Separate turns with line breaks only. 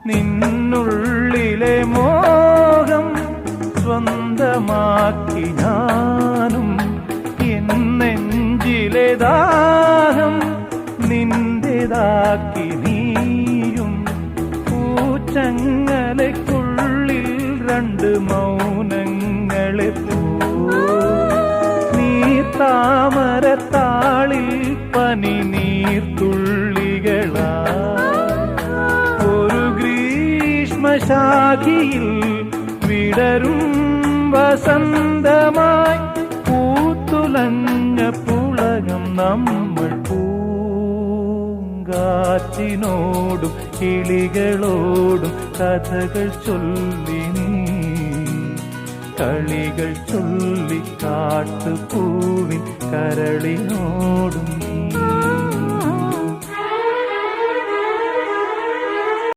നിന്നുള്ളിലെ മോഹം സ്വന്തമാക്കി ഞാനും, എൻ നെഞ്ചിലെ ദാഹം നിന്റേതാക്കി നീയും. പൂച്ചങ്ങലയ്ക്കുള്ളിൽ രണ്ട് മൗനങ്ങളെ പോ, നീ താമരത്താളിൽ പനി നീർത്തുള്ളികളാ. ഒരു ഗ്രീഷ്മശാഖിയിൽ വിടരും വസന്തമായി പൂത്തുലഞ്ഞ പുളകം നമ്മൾ. പൂങ്കാറ്റിനോടും കിളികളോടും കഥകൾ ചൊല്ലി നീ, കളികൾ ചൊല്ലി കാട്ടുപൂവിൻ കരളിനോടും